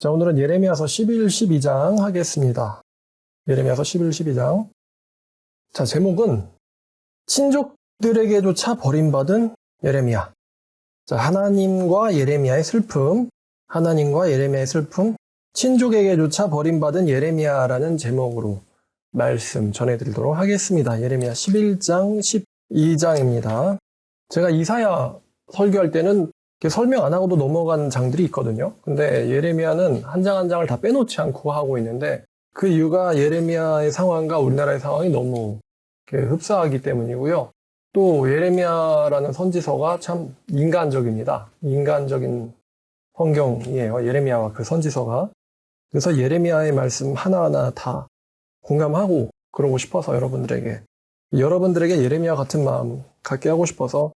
자, 오늘은 예레미야서 11, 12장 하겠습니다. 예레미야서 11, 12장. 자, 제목은 친족들에게조차 버림받은 예레미야. 자, 하나님과 예레미야의 슬픔, 하나님과 예레미야의 슬픔, 친족에게조차 버림받은 예레미야라는 제목으로 말씀 전해드리도록 하겠습니다. 예레미야 11장, 12장입니다. 제가 이사야 설교할 때는 이렇게 설명 안 하고도 넘어간 장들이 있거든요. 근데 예레미야는 한 장 한 장을 다 빼놓지 않고 하고 있는데 그 이유가 예레미야의 상황과 우리나라의 상황이 너무 흡사하기 때문이고요. 또 예레미야라는 선지서가 참 인간적입니다. 인간적인 성경이에요. 예레미야와 그 선지서가. 그래서 예레미야의 말씀 하나하나 다 공감하고 그러고 싶어서 여러분들에게 예레미야 같은 마음 갖게 하고 싶어서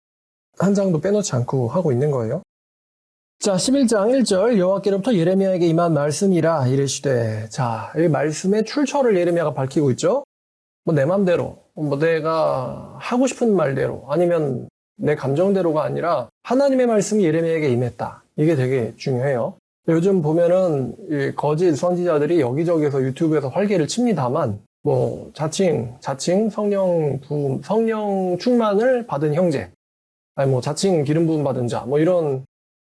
한 장도 빼놓지 않고 하고 있는 거예요. 자, 11장 1절 여호와께로부터 예레미야에게 임한 말씀이라 이르시되. 자, 이 말씀의 출처를 예레미야가 밝히고 있죠. 내 맘대로, 내가 하고 싶은 말대로, 아니면 내 감정대로가 아니라 하나님의 말씀이 예레미야에게 임했다. 이게 되게 중요해요. 요즘 보면은 이 거짓 선지자들이 여기저기서 유튜브에서 활개를 칩니다만, 자칭 성령 충만을 받은 형제, 아니 자칭 기름 부음 받은 자, 이런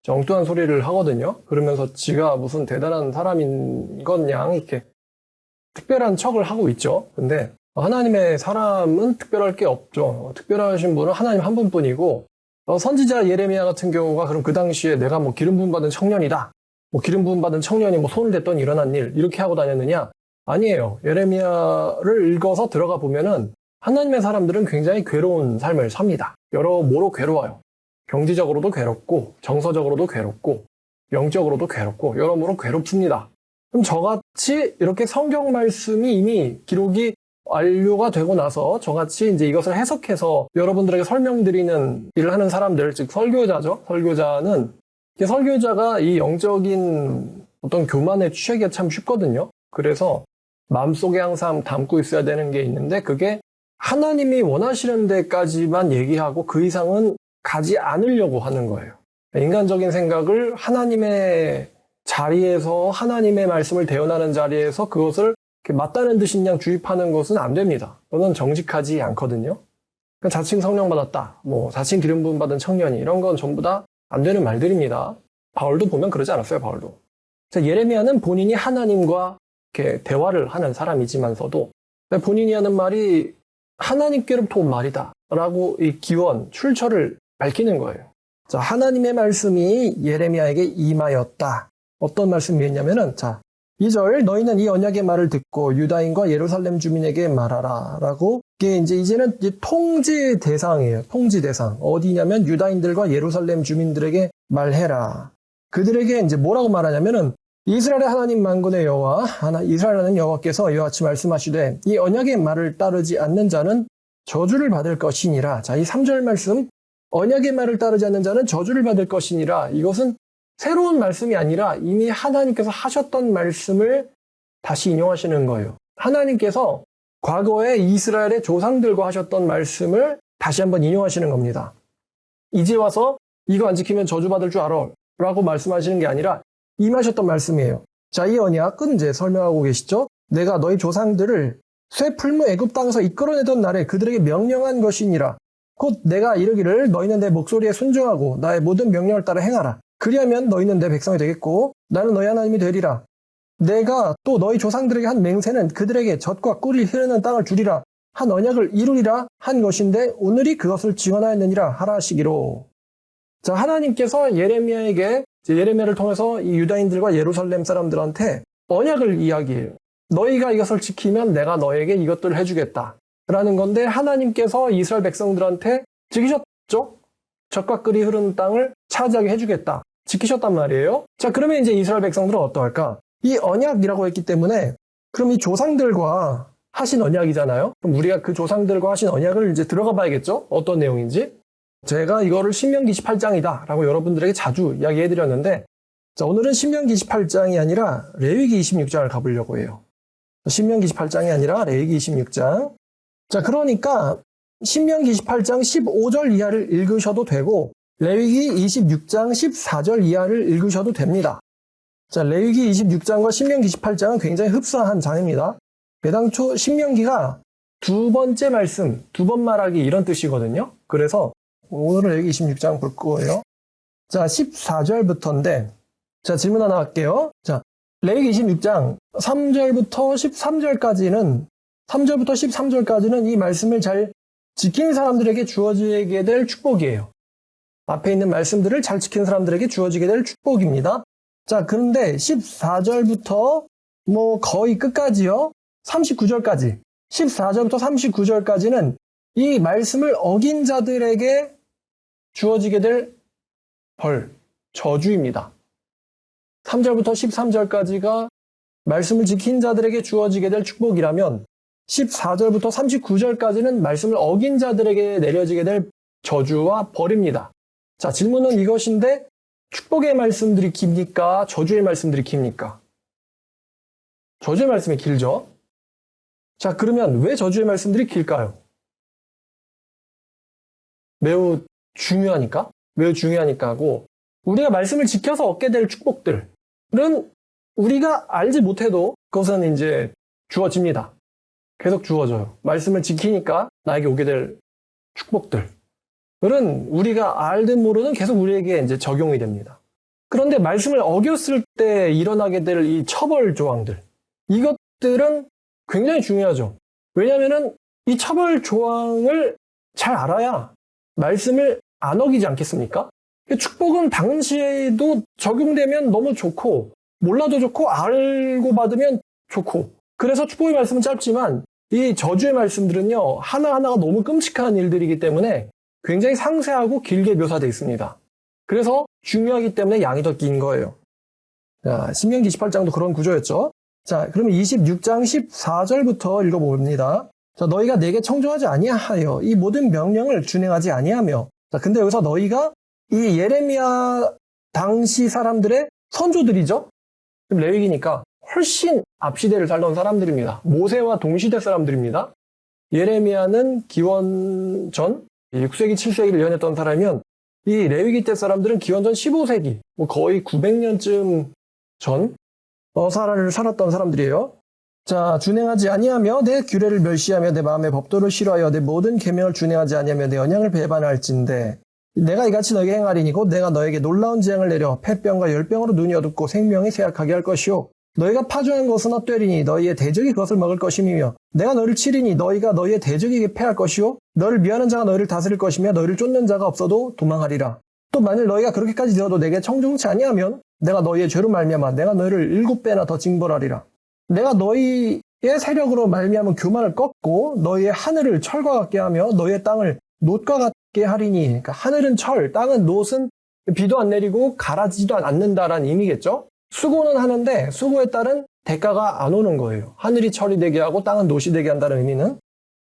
엉뚱한 소리를 하거든요. 그러면서 지가 무슨 대단한 사람인 것 양 이렇게 특별한 척을 하고 있죠. 근데 하나님의 사람은 특별할 게 없죠. 특별하신 분은 하나님 한 분뿐이고, 선지자 예레미야 같은 경우가 그럼 그 당시에 내가 기름 부음 받은 청년이다. 기름 부음 받은 청년이 손을 댔더니 일어난 일 이렇게 하고 다녔느냐? 아니에요. 예레미야를 읽어서 들어가 보면은 하나님의 사람들은 굉장히 괴로운 삶을 삽니다. 여러모로 괴로워요. 경제적으로도 괴롭고, 정서적으로도 괴롭고, 영적으로도 괴롭고, 여러모로 괴롭습니다. 그럼 저같이 이렇게 성경 말씀이 이미 기록이 완료가 되고 나서 저같이 이제 이것을 해석해서 여러분들에게 설명드리는 일을 하는 사람들, 즉 설교자죠. 설교자가 이 영적인 어떤 교만에 취하기가 참 쉽거든요. 그래서 마음속에 항상 담고 있어야 되는 게 있는데 그게 하나님이 원하시는 데까지만 얘기하고 그 이상은 가지 않으려고 하는 거예요. 인간적인 생각을 하나님의 자리에서 하나님의 말씀을 대언하는 자리에서 그것을 맞다는 듯인 양 주입하는 것은 안 됩니다. 그건 정직하지 않거든요. 자칭 성령 받았다, 자칭 기름 부음 받은 청년이 이런 건 전부 다 안 되는 말들입니다. 바울도 보면 그러지 않았어요, 바울도. 예레미야는 본인이 하나님과 이렇게 대화를 하는 사람이지만서도 본인이 하는 말이 하나님께로부터 온 말이다 라고 이 기원, 출처를 밝히는 거예요. 자, 하나님의 말씀이 예레미야에게 임하였다. 어떤 말씀이었냐면은, 자, 2절 너희는 이 언약의 말을 듣고 유다인과 예루살렘 주민에게 말하라 라고. 이게 이제는 통지 대상이에요. 통지 대상. 어디냐면 유다인들과 예루살렘 주민들에게 말해라. 그들에게 이제 뭐라고 말하냐면은 이스라엘의 하나님 만군의 여호와, 이스라엘 하나님 여호와께서 이와 같이 말씀하시되 이 언약의 말을 따르지 않는 자는 저주를 받을 것이니라. 자, 이 3절 말씀, 언약의 말을 따르지 않는 자는 저주를 받을 것이니라. 이것은 새로운 말씀이 아니라 이미 하나님께서 하셨던 말씀을 다시 인용하시는 거예요. 하나님께서 과거에 이스라엘의 조상들과 하셨던 말씀을 다시 한번 인용하시는 겁니다. 이제 와서 이거 안 지키면 저주받을 줄 알아 라고 말씀하시는 게 아니라 임하셨던 말씀이에요. 자, 이 언약은 이제 설명하고 계시죠. 내가 너희 조상들을 쇠 풀무 애굽 땅에서 이끌어내던 날에 그들에게 명령한 것이니라. 곧 내가 이르기를 너희는 내 목소리에 순종하고 나의 모든 명령을 따라 행하라. 그리하면 너희는 내 백성이 되겠고 나는 너희 하나님이 되리라. 내가 또 너희 조상들에게 한 맹세는 그들에게 젖과 꿀이 흐르는 땅을 주리라. 한 언약을 이루리라 한 것인데 오늘이 그것을 증언하였느니라 하라 하시기로. 자, 하나님께서 예레미야를 통해서 이 유다인들과 예루살렘 사람들한테 언약을 이야기해요. 너희가 이것을 지키면 내가 너에게 이것들을 해주겠다 라는 건데 하나님께서 이스라엘 백성들한테 지키셨죠? 젖과 꿀이 흐르는 땅을 차지하게 해주겠다. 지키셨단 말이에요. 자, 그러면 이제 이스라엘 백성들은 어떠할까? 이 언약이라고 했기 때문에 그럼 이 조상들과 하신 언약이잖아요. 그럼 우리가 그 조상들과 하신 언약을 이제 들어가 봐야겠죠? 어떤 내용인지. 제가 이거를 신명기 28장이다 라고 여러분들에게 자주 이야기해 드렸는데, 자, 오늘은 신명기 28장이 아니라 레위기 26장을 가보려고 해요. 신명기 28장이 아니라 레위기 26장. 자, 그러니까 신명기 28장 15절 이하를 읽으셔도 되고 레위기 26장 14절 이하를 읽으셔도 됩니다. 자, 레위기 26장과 신명기 28장은 굉장히 흡사한 장입니다. 애당초 신명기가 두 번째 말씀, 두 번 말하기 이런 뜻이거든요. 그래서 오늘은 레위기 26장 볼 거예요. 자, 14절부터인데, 자, 질문 하나 할게요. 자, 레위기 26장 3절부터 13절까지는, 3절부터 13절까지는 이 말씀을 잘 지키는 사람들에게 주어지게 될 축복이에요. 앞에 있는 말씀들을 잘 지키는 사람들에게 주어지게 될 축복입니다. 자, 그런데 14절부터 거의 끝까지요. 39절까지. 14절부터 39절까지는 이 말씀을 어긴 자들에게 주어지게 될 벌, 저주입니다. 3절부터 13절까지가 말씀을 지킨 자들에게 주어지게 될 축복이라면 14절부터 39절까지는 말씀을 어긴 자들에게 내려지게 될 저주와 벌입니다. 자, 질문은 이것인데 축복의 말씀들이 깁니까? 저주의 말씀들이 깁니까? 저주의 말씀이 길죠? 자, 그러면 왜 저주의 말씀들이 길까요? 매우 중요하니까? 매우 중요하니까 하고, 우리가 말씀을 지켜서 얻게 될 축복들은 우리가 알지 못해도 그것은 이제 주어집니다. 계속 주어져요. 말씀을 지키니까 나에게 오게 될 축복들은 우리가 알든 모르든 계속 우리에게 이제 적용이 됩니다. 그런데 말씀을 어겼을 때 일어나게 될 이 처벌 조항들, 이것들은 굉장히 중요하죠. 왜냐하면 이 처벌 조항을 잘 알아야 말씀을 안 어기지 않겠습니까? 축복은 당시에도 적용되면 너무 좋고, 몰라도 좋고, 알고 받으면 좋고, 그래서 축복의 말씀은 짧지만 이 저주의 말씀들은요, 하나하나가 너무 끔찍한 일들이기 때문에 굉장히 상세하고 길게 묘사되어 있습니다. 그래서 중요하기 때문에 양이 더 긴 거예요. 자, 신명기 28장도 그런 구조였죠. 자, 그러면 26장 14절부터 읽어봅니다. 자, 너희가 내게 청종하지 아니하여 이 모든 명령을 준행하지 아니하며. 자, 근데 여기서 너희가 이 예레미야 당시 사람들의 선조들이죠. 레위기니까 훨씬 앞시대를 살던 사람들입니다. 모세와 동시대 사람들입니다. 예레미야는 기원 전 6세기, 7세기를 예언했던 사람이면 이 레위기 때 사람들은 기원 전 15세기, 거의 900년쯤 전 살았던 사람들이에요. 자, 준행하지 아니하며 내 규례를 멸시하며 내 마음의 법도를 싫어하여 내 모든 계명을 준행하지 아니하며 내 언약을 배반할진대 내가 이같이 너에게 행하리니 곧 내가 너에게 놀라운 재앙을 내려 폐병과 열병으로 눈이 어둡고 생명이 쇠약하게 할 것이요 너희가 파종한 것은 헛되리니 너희의 대적이 그것을 먹을 것임이며 내가 너희를 치리니 너희가 너희의 대적에게 패할 것이요 너를 미워하는 자가 너희를 다스릴 것이며 너희를 쫓는 자가 없어도 도망하리라. 또 만일 너희가 그렇게까지 되어도 내게 청종치 아니하면 내가 너희의 죄로 말미암아 내가 너희를 7배나 더 징벌하리라. 내가 너희의 세력으로 말미암은 교만을 꺾고 너희의 하늘을 철과 같게 하며 너희의 땅을 놋과 같게 하리니. 그러니까 하늘은 철, 땅은 놋은 비도 안 내리고 가라지도 않는다라는 의미겠죠. 수고는 하는데 수고에 따른 대가가 안 오는 거예요. 하늘이 철이 되게 하고 땅은 놋이 되게 한다는 의미는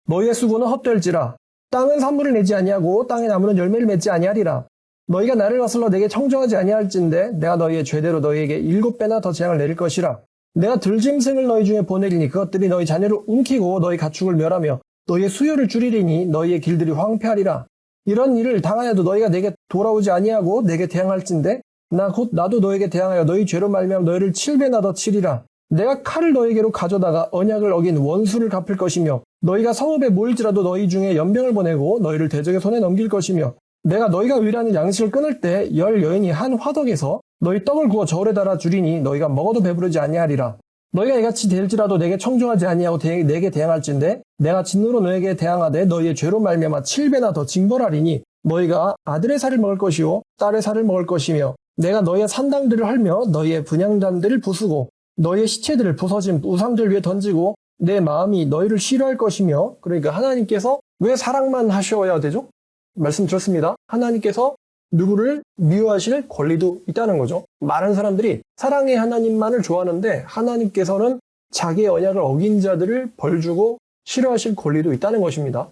너희의 수고는 헛될지라. 땅은 산물을 내지 아니하고 땅의 나무는 열매를 맺지 아니하리라. 너희가 나를 거슬러 내게 청정하지 아니할진대 내가 너희의 죄대로 너희에게 7배나 더 재앙을 내릴 것이라. 내가 들짐승을 너희 중에 보내리니 그것들이 너희 자녀를 움키고 너희 가축을 멸하며 너희의 수요를 줄이리니 너희의 길들이 황폐하리라. 이런 일을 당하여도 너희가 내게 돌아오지 아니하고 내게 대항할진대 나도 너에게 대항하여 너희 죄로 말미암아 너희를 7배나 더 치리라. 내가 칼을 너희에게로 가져다가 언약을 어긴 원수를 갚을 것이며 너희가 성읍에 모일지라도 너희 중에 연병을 보내고 너희를 대적의 손에 넘길 것이며 내가 너희가 의뢰하는 양식을 끊을 때 10여인이 한 화덕에서 너희 떡을 구워 저울에 달아 주리니 너희가 먹어도 배부르지 아니하리라. 너희가 이같이 될지라도 내게 청종하지 아니하고 내게 대항할진대 내가 진노로 너에게 대항하되 너희의 죄로 말미암아 7배나 더 징벌하리니 너희가 아들의 살을 먹을 것이요 딸의 살을 먹을 것이며 내가 너희의 산당들을 헐며 너희의 분향단들을 부수고 너희의 시체들을 부서진 우상들 위에 던지고 내 마음이 너희를 싫어할 것이며. 그러니까 하나님께서 왜 사랑만 하셔야 되죠? 말씀 드렸습니다. 하나님께서 누구를 미워하실 권리도 있다는 거죠. 많은 사람들이 사랑의 하나님만을 좋아하는데 하나님께서는 자기의 언약을 어긴 자들을 벌주고 싫어하실 권리도 있다는 것입니다.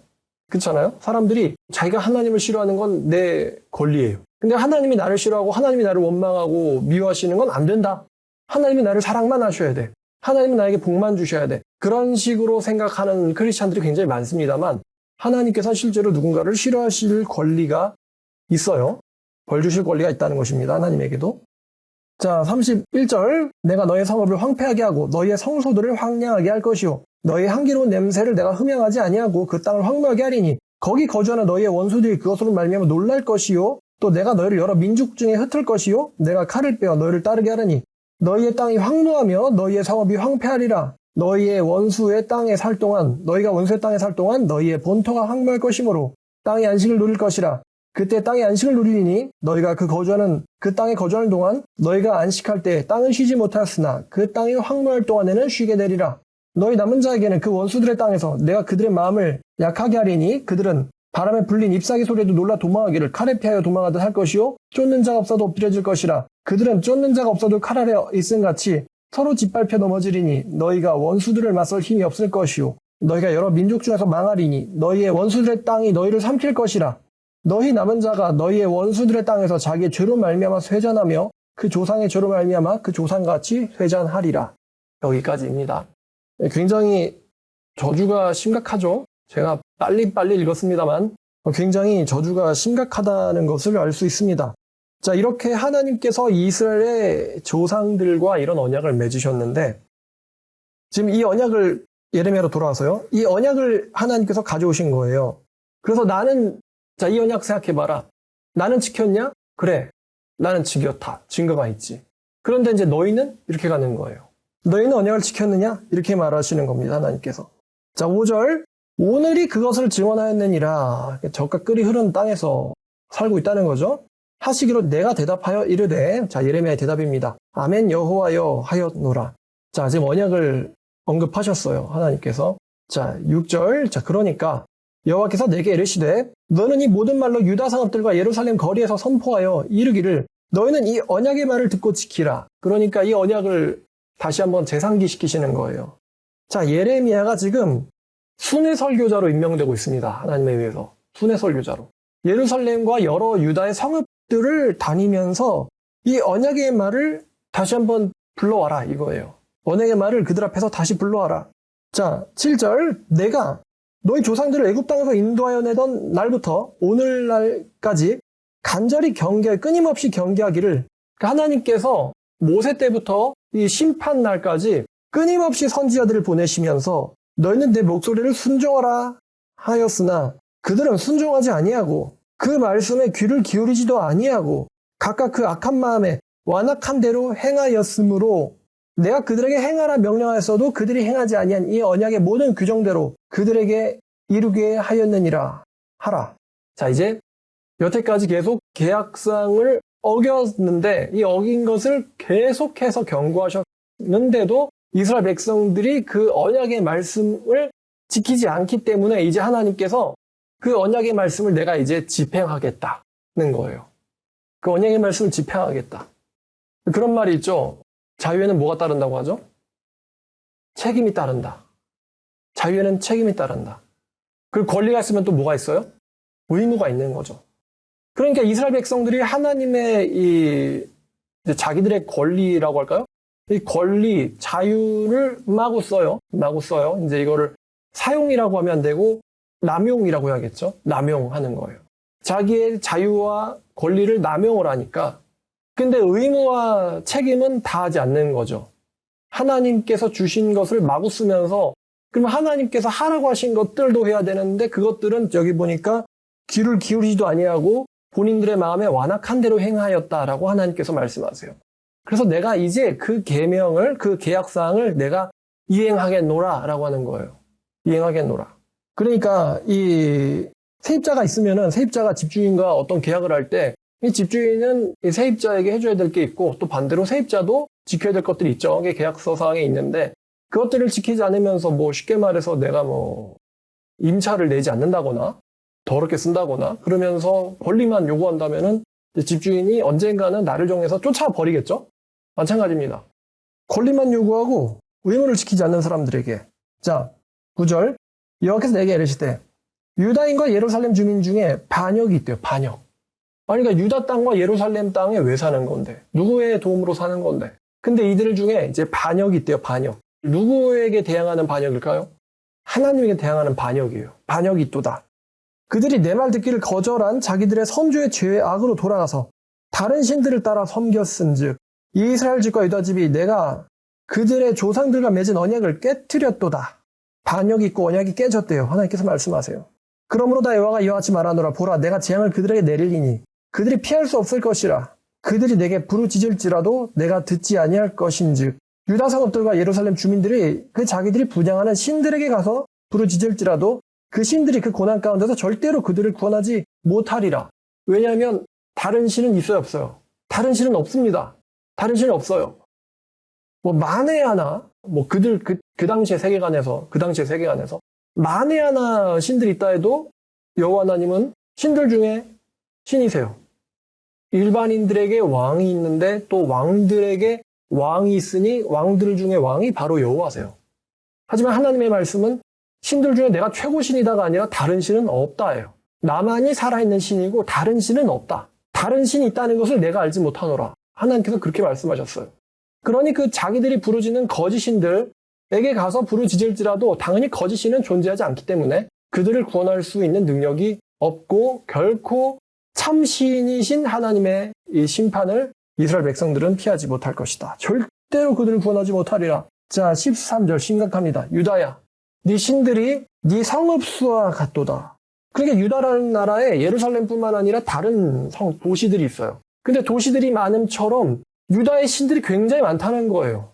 그렇잖아요? 사람들이 자기가 하나님을 싫어하는 건 내 권리예요. 근데 하나님이 나를 싫어하고 하나님이 나를 원망하고 미워하시는 건 안 된다. 하나님이 나를 사랑만 하셔야 돼. 하나님은 나에게 복만 주셔야 돼. 그런 식으로 생각하는 크리스찬들이 굉장히 많습니다만 하나님께서 실제로 누군가를 싫어하실 권리가 있어요. 벌 주실 권리가 있다는 것입니다. 하나님에게도. 자, 31절. 내가 너의 성읍을 황폐하게 하고 너희의 성소들을 황량하게 할 것이요. 너희의 향기로운 냄새를 내가 흠양하지 아니하고 그 땅을 황무하게 하리니 거기 거주하는 너희의 원수들이 그것으로 말미암아 놀랄 것이요. 또 내가 너희를 여러 민족 중에 흩을 것이요. 내가 칼을 빼어 너희를 따르게 하리니 너희의 땅이 황무하며 너희의 성읍이 황폐하리라. 너희의 원수의 땅에 살 동안 너희가 원수의 땅에 살 동안 너희의 본토가 황무할 것이므로 땅의 안식을 누릴 것이라. 그때 땅의 안식을 누리니 너희가 그 땅에 거주하는 동안 너희가 안식할 때 땅은 쉬지 못하였으나 그 땅이 황무할 동안에는 쉬게 되리라. 너희 남은 자에게는 그 원수들의 땅에서 내가 그들의 마음을 약하게 하리니 그들은 바람에 불린 잎사귀 소리에도 놀라 도망하기를 칼에 피하여 도망하듯 할 것이요. 쫓는 자가 없어도 엎드려질 것이라. 그들은 쫓는 자가 없어도 칼 아래 있음같이 서로 짓밟혀 넘어지리니 너희가 원수들을 맞설 힘이 없을 것이요. 너희가 여러 민족 중에서 망하리니 너희의 원수들의 땅이 너희를 삼킬 것이라. 너희 남은 자가 너희의 원수들의 땅에서 자기의 죄로 말미암아 회전하며 그 조상의 죄로 말미암아 그 조상같이 회전하리라. 여기까지입니다. 굉장히 저주가 심각하죠. 제가 빨리 읽었습니다만 굉장히 저주가 심각하다는 것을 알 수 있습니다. 자, 이렇게 하나님께서 이스라엘의 조상들과 이런 언약을 맺으셨는데 지금 이 언약을 예레미야로 돌아와서요. 이 언약을 하나님께서 가져오신 거예요. 그래서 자, 이 언약 생각해봐라. 나는 지켰냐? 그래. 나는 지켰다. 증거가 있지. 그런데 이제 너희는? 이렇게 가는 거예요. 너희는 언약을 지켰느냐? 이렇게 말하시는 겁니다. 하나님께서. 자, 5절. 오늘이 그것을 증언하였느니라. 젖과 꿀이 흐르는 땅에서 살고 있다는 거죠. 하시기로 내가 대답하여 이르되, 자, 예레미야의 대답입니다. 아멘 여호와여 하였노라. 자, 지금 언약을 언급하셨어요. 하나님께서. 자, 6절. 자, 그러니까 여호와께서 내게 이르시되 너는 이 모든 말로 유다 성읍들과 예루살렘 거리에서 선포하여 이르기를 너희는 이 언약의 말을 듣고 지키라. 그러니까 이 언약을 다시 한번 재상기시키시는 거예요. 자, 예레미야가 지금 순회 설교자로 임명되고 있습니다. 하나님에 의해서. 순회 설교자로. 예루살렘과 여러 유다의 성읍들을 다니면서 이 언약의 말을 다시 한번 불러와라 이거예요. 언약의 말을 그들 앞에서 다시 불러와라. 자, 7절. 내가 너희 조상들을 애굽 땅에서 인도하여 내던 날부터 오늘날까지 간절히 끊임없이 경계하기를 하나님께서 모세 때부터 이 심판 날까지 끊임없이 선지자들을 보내시면서 너희는 내 목소리를 순종하라 하였으나 그들은 순종하지 아니하고 그 말씀에 귀를 기울이지도 아니하고 각각 그 악한 마음에 완악한 대로 행하였으므로 내가 그들에게 행하라 명령하였어도 그들이 행하지 아니한 이 언약의 모든 규정대로 그들에게 이루게 하였느니라 하라. 자, 이제 여태까지 계속 계약상을 어겼는데 이 어긴 것을 계속해서 경고하셨는데도 이스라엘 백성들이 그 언약의 말씀을 지키지 않기 때문에 이제 하나님께서 그 언약의 말씀을 내가 이제 집행하겠다는 거예요. 그 언약의 말씀을 집행하겠다. 그런 말이 있죠. 자유에는 뭐가 따른다고 하죠? 책임이 따른다. 자유에는 책임이 따른다. 그리고 권리가 있으면 또 뭐가 있어요? 의무가 있는 거죠. 그러니까 이스라엘 백성들이 하나님의 자기들의 권리라고 할까요? 이 권리, 자유를 마구 써요. 이제 이거를 사용이라고 하면 안 되고 남용이라고 해야겠죠. 남용하는 거예요. 자기의 자유와 권리를 남용을 하니까. 근데 의무와 책임은 다하지 않는 거죠. 하나님께서 주신 것을 마구 쓰면서 그럼 하나님께서 하라고 하신 것들도 해야 되는데 그것들은 여기 보니까 귀를 기울이지도 아니하고 본인들의 마음에 완악한 대로 행하였다라고 하나님께서 말씀하세요. 그래서 내가 이제 그 계명을, 그 계약사항을 내가 이행하겠노라라고 하는 거예요. 이행하겠노라. 그러니까 이 세입자가 있으면은 세입자가 집주인과 어떤 계약을 할 때 이 집주인은 이 세입자에게 해줘야 될 게 있고 또 반대로 세입자도 지켜야 될 것들이 있죠. 이게 계약서 사항에 있는데 그것들을 지키지 않으면서 쉽게 말해서 내가 임차를 내지 않는다거나 더럽게 쓴다거나 그러면서 권리만 요구한다면은 집주인이 언젠가는 나를 정해서 쫓아버리겠죠? 마찬가지입니다. 권리만 요구하고 의무를 지키지 않는 사람들에게. 자, 9절. 여호와께서 내게 이르시되 유다인과 예루살렘 주민 중에 반역이 있대요. 반역. 아니, 그러니까 유다 땅과 예루살렘 땅에 왜 사는 건데? 누구의 도움으로 사는 건데? 근데 이들 중에 이제 반역이 있대요. 반역. 누구에게 대항하는 반역일까요? 하나님에게 대항하는 반역이에요. 반역이 있도다. 그들이 내 말 듣기를 거절한 자기들의 선조의 죄의 악으로 돌아가서 다른 신들을 따라 섬겼은즉 이스라엘 집과 유다 집이 내가 그들의 조상들과 맺은 언약을 깨뜨렸도다. 반역이 있고 언약이 깨졌대요. 하나님께서 말씀하세요. 그러므로 다 여호와가 이와 같이 말하노라. 보라, 내가 재앙을 그들에게 내리리니 그들이 피할 수 없을 것이라. 그들이 내게 부르짖을지라도 내가 듣지 아니할 것인즉 유다 성읍들과 예루살렘 주민들이 그 자기들이 분향하는 신들에게 가서 부르짖을지라도 그 신들이 그 고난 가운데서 절대로 그들을 구원하지 못하리라. 왜냐하면 다른 신은 있어요, 없어요? 다른 신은 없습니다. 다른 신은 없어요. 뭐 만에 하나, 뭐 그들 그 당시의 세계관에서 만에 하나 신들이 있다 해도 여호와 하나님은 신들 중에 신이세요. 일반인들에게 왕이 있는데 또 왕들에게 왕이 있으니 왕들 중에 왕이 바로 여호와세요. 하지만 하나님의 말씀은 신들 중에 내가 최고 신이다가 아니라 다른 신은 없다예요. 나만이 살아있는 신이고 다른 신은 없다. 다른 신이 있다는 것을 내가 알지 못하노라. 하나님께서 그렇게 말씀하셨어요. 그러니 그 자기들이 부르짖는 거짓 신들에게 가서 부르짖을지라도 당연히 거짓 신은 존재하지 않기 때문에 그들을 구원할 수 있는 능력이 없고 결코 참 신이신 하나님의 이 심판을 이스라엘 백성들은 피하지 못할 것이다. 절대로 그들을 구원하지 못하리라. 자, 13절 심각합니다. 유다야, 네 신들이 네 성읍수와 같도다. 그러니까 유다라는 나라에 예루살렘뿐만 아니라 다른 도시들이 있어요. 근데 도시들이 많음처럼 유다의 신들이 굉장히 많다는 거예요.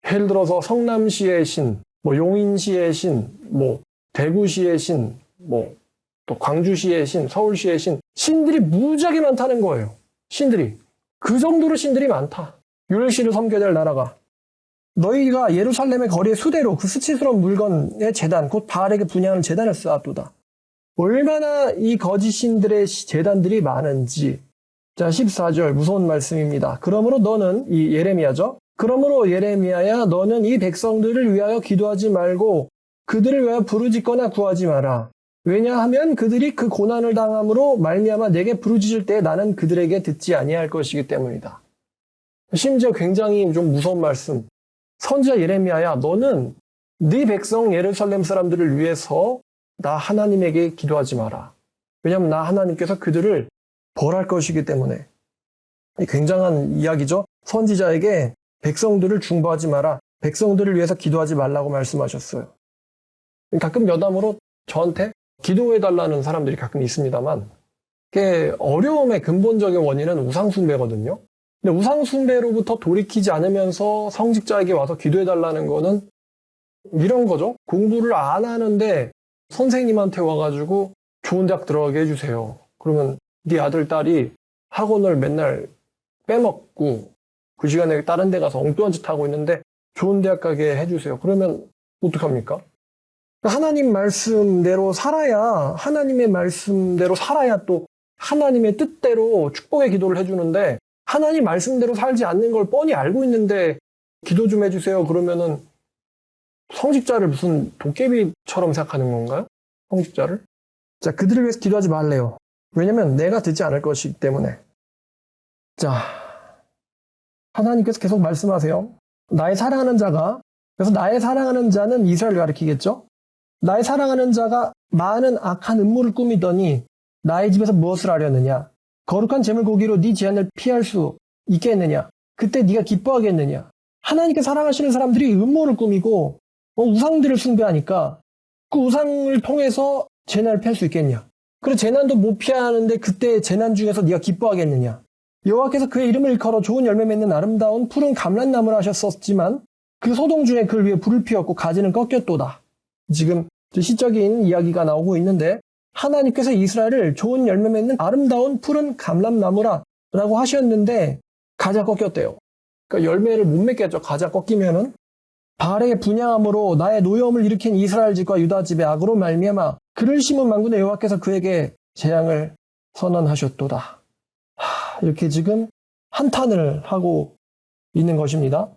예를 들어서 성남시의 신, 뭐 용인시의 신, 뭐 대구시의 신, 뭐 또 광주시의 신, 서울시의 신, 신들이 무지하게 많다는 거예요. 신들이. 그 정도로 신들이 많다. 율시를 섬겨야 될 나라가. 너희가 예루살렘의 거리의 수대로 그 수치스러운 물건의 제단, 곧 바알에게 분향하는 제단을 쌓았도다. 얼마나 이 거짓 신들의 제단들이 많은지. 자, 14절 무서운 말씀입니다. 그러므로 너는, 이 예레미야죠. 그러므로 예레미야야, 너는 이 백성들을 위하여 기도하지 말고 그들을 위하여 부르짖거나 구하지 마라. 왜냐하면 그들이 그 고난을 당함으로 말미암아 내게 부르짖을 때 나는 그들에게 듣지 아니할 것이기 때문이다. 심지어 굉장히 좀 무서운 말씀. 선지자 예레미야야, 너는 네 백성 예루살렘 사람들을 위해서 나 하나님에게 기도하지 마라. 왜냐하면 나 하나님께서 그들을 벌할 것이기 때문에. 굉장한 이야기죠. 선지자에게 백성들을 중보하지 마라. 백성들을 위해서 기도하지 말라고 말씀하셨어요. 가끔 여담으로 저한테 기도해달라는 사람들이 가끔 있습니다만 어려움의 근본적인 원인은 우상숭배거든요. 근데 우상숭배로부터 돌이키지 않으면서 성직자에게 와서 기도해달라는 거는 이런 거죠. 공부를 안 하는데 선생님한테 와가지고 좋은 대학 들어가게 해주세요. 그러면 네 아들, 딸이 학원을 맨날 빼먹고 그 시간에 다른 데 가서 엉뚱한 짓 하고 있는데 좋은 대학 가게 해주세요. 그러면 어떡합니까? 하나님 말씀대로 살아야, 하나님의 말씀대로 살아야 또 하나님의 뜻대로 축복의 기도를 해주는데 하나님 말씀대로 살지 않는 걸 뻔히 알고 있는데 기도 좀 해주세요. 그러면은 성직자를 무슨 도깨비처럼 생각하는 건가요? 성직자를? 자, 그들을 위해서 기도하지 말래요. 왜냐면 내가 듣지 않을 것이기 때문에. 자, 하나님께서 계속 말씀하세요. 나의 사랑하는 자가, 그래서 나의 사랑하는 자는 이스라엘을 가리키겠죠? 나의 사랑하는 자가 많은 악한 음모를 꾸미더니 나의 집에서 무엇을 하려느냐? 거룩한 제물 고기로 네 제한을 피할 수 있겠느냐? 그때 네가 기뻐하겠느냐? 하나님께 사랑하시는 사람들이 음모를 꾸미고 우상들을 숭배하니까 그 우상을 통해서 재난을 피할 수 있겠냐? 그리고 재난도 못 피하는데 그때 재난 중에서 네가 기뻐하겠느냐? 여호와께서 그의 이름을 일컬어 좋은 열매 맺는 아름다운 푸른 감람나무를 하셨었지만 그 소동 중에 그를 위해 불을 피웠고 가지는 꺾였도다. 지금 시적인 이야기가 나오고 있는데 하나님께서 이스라엘을 좋은 열매 맺는 아름다운 푸른 감람나무라고 하셨는데 가지가 꺾였대요. 그러니까 열매를 못 맺겠죠. 가지가 꺾이면은. 바알에게 분향함으로 나의 노여움을 일으킨 이스라엘 집과 유다 집의 악으로 말미암아 그를 심은 만군의 여호와께서 그에게 재앙을 선언하셨도다. 이렇게 지금 한탄을 하고 있는 것입니다.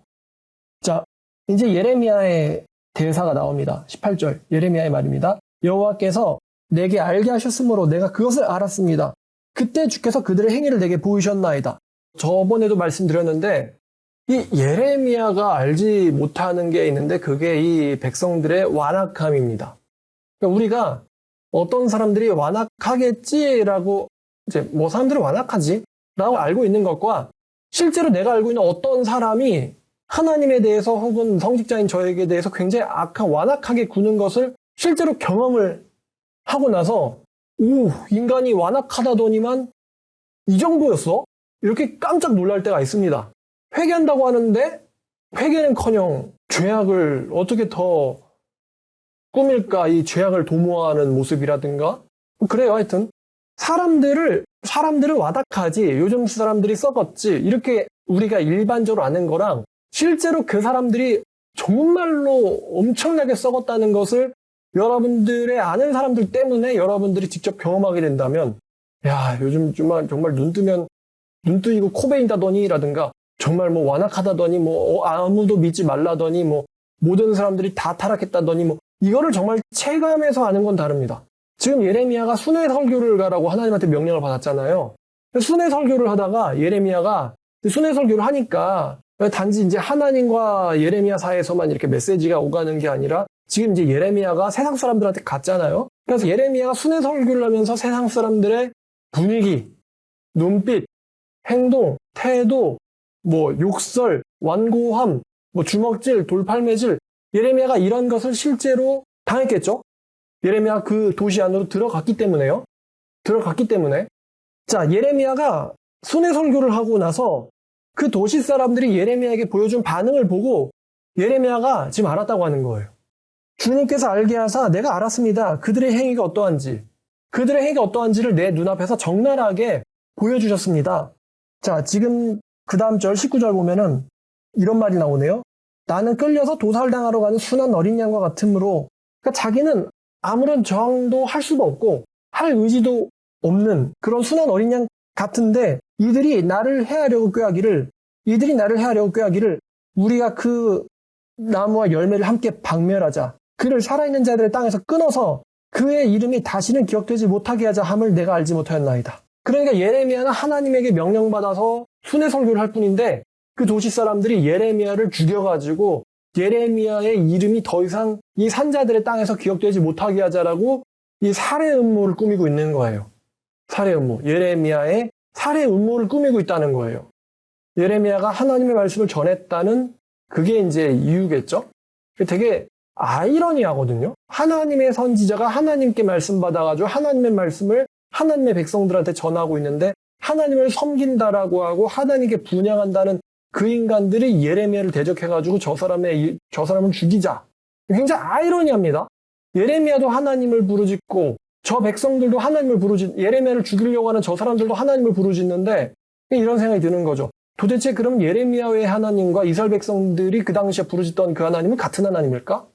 자, 이제 예레미야의 대사가 나옵니다. 18절 예레미야의 말입니다. 여호와께서 내게 알게 하셨으므로 내가 그것을 알았습니다. 그때 주께서 그들의 행위를 내게 보이셨나이다. 저번에도 말씀드렸는데 이 예레미야가 알지 못하는 게 있는데 그게 이 백성들의 완악함입니다. 그러니까 우리가 어떤 사람들이 완악하겠지라고 이제 뭐 사람들은 완악하지 라고 알고 있는 것과 실제로 내가 알고 있는 어떤 사람이 하나님에 대해서 혹은 성직자인 저에게 대해서 굉장히 완악하게 구는 것을 실제로 경험을 하고 나서 오, 인간이 완악하다더니만 이 정도였어? 이렇게 깜짝 놀랄 때가 있습니다. 회개한다고 하는데 회개는커녕 죄악을 어떻게 더 꾸밀까? 이 죄악을 도모하는 모습이라든가 그래요. 하여튼 사람들을 와닥하지 요즘 사람들이 썩었지 이렇게 우리가 일반적으로 아는 거랑 실제로 그 사람들이 정말로 엄청나게 썩었다는 것을 여러분들의 아는 사람들 때문에 여러분들이 직접 경험하게 된다면 야 요즘 정말 눈 뜨이고 코 베인다더니라든가 정말 뭐 완악하다더니 뭐 아무도 믿지 말라더니 뭐 모든 사람들이 다 타락했다더니 뭐 이거를 정말 체감해서 아는 건 다릅니다. 지금 예레미야가 순회 설교를 가라고 하나님한테 명령을 받았잖아요. 순회 설교를 하다가 예레미야가 순회 설교를 하니까 단지 이제 하나님과 예레미야 사이에서만 이렇게 메시지가 오가는 게 아니라 지금 이제 예레미야가 세상 사람들한테 갔잖아요. 그래서 예레미야가 순회 설교를 하면서 세상 사람들의 분위기, 눈빛, 행동, 태도, 뭐 욕설, 완고함, 뭐 주먹질, 돌팔매질 예레미야가 이런 것을 실제로 당했겠죠? 예레미야 그 도시 안으로 들어갔기 때문에요. 자, 예레미야가 순회 설교를 하고 나서 그 도시 사람들이 예레미야에게 보여준 반응을 보고 예레미야가 지금 알았다고 하는 거예요. 주님께서 알게 하사 내가 알았습니다. 그들의 행위가 어떠한지를 내 눈앞에서 적나라하게 보여주셨습니다. 자, 지금 그 다음 절 19절 보면은 이런 말이 나오네요. 나는 끌려서 도살당하러 가는 순한 어린 양과 같으므로 그러니까 자기는 아무런 저항도 할 수도 없고 할 의지도 없는 그런 순한 어린 양 같은데 이들이 나를 해하려고 꾀하기를 우리가 그 나무와 열매를 함께 박멸하자 그를 살아있는 자들의 땅에서 끊어서 그의 이름이 다시는 기억되지 못하게 하자 함을 내가 알지 못하였나이다. 그러니까 예레미야는 하나님에게 명령받아서 순회 설교를 할 뿐인데 그 도시 사람들이 예레미야를 죽여가지고 예레미야의 이름이 더 이상 이 산자들의 땅에서 기억되지 못하게 하자라고 이 살해 음모를 꾸미고 있는 거예요. 살해 음모. 예레미야의 살해 음모를 꾸미고 있다는 거예요. 예레미야가 하나님의 말씀을 전했다는 그게 이제 이유겠죠? 되게 아이러니하거든요. 하나님의 선지자가 하나님께 말씀 받아가지고 하나님의 말씀을 하나님의 백성들한테 전하고 있는데 하나님을 섬긴다라고 하고 하나님께 분향한다는 그 인간들이 예레미야를 대적해가지고 저 사람을 죽이자. 굉장히 아이러니합니다. 예레미야도 하나님을 부르짖고 저 백성들도 하나님을 예레미야를 죽이려고 하는 저 사람들도 하나님을 부르짖는데 이런 생각이 드는 거죠. 도대체 그럼 예레미야 외의 하나님과 이스라엘 백성들이 그 당시에 부르짖던 그 하나님은 같은 하나님일까?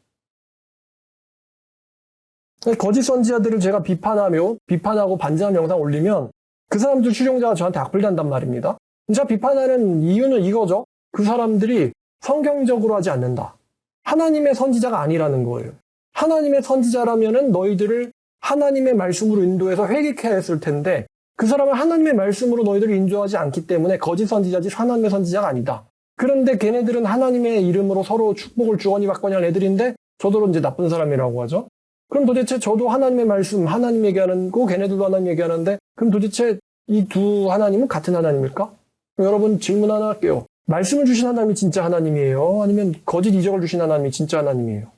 거짓 선지자들을 제가 비판하고 반증하는 영상 올리면 그 사람들 추종자가 저한테 악플단단 말입니다. 제가 비판하는 이유는 이거죠. 그 사람들이 성경적으로 하지 않는다. 하나님의 선지자가 아니라는 거예요. 하나님의 선지자라면은 너희들을 하나님의 말씀으로 인도해서 회개케 했을 텐데 그 사람은 하나님의 말씀으로 너희들을 인도하지 않기 때문에 거짓 선지자지 하나님의 선지자가 아니다. 그런데 걔네들은 하나님의 이름으로 서로 축복을 주거니 받거니 할 애들인데 저더러 이제 나쁜 사람이라고 하죠. 그럼 도대체 저도 하나님의 말씀, 하나님 얘기하고 걔네들도 하나님 얘기하는데 그럼 도대체 이 두 하나님은 같은 하나님일까? 여러분 질문 하나 할게요. 말씀을 주신 하나님이 진짜 하나님이에요? 아니면 거짓 이적을 주신 하나님이 진짜 하나님이에요?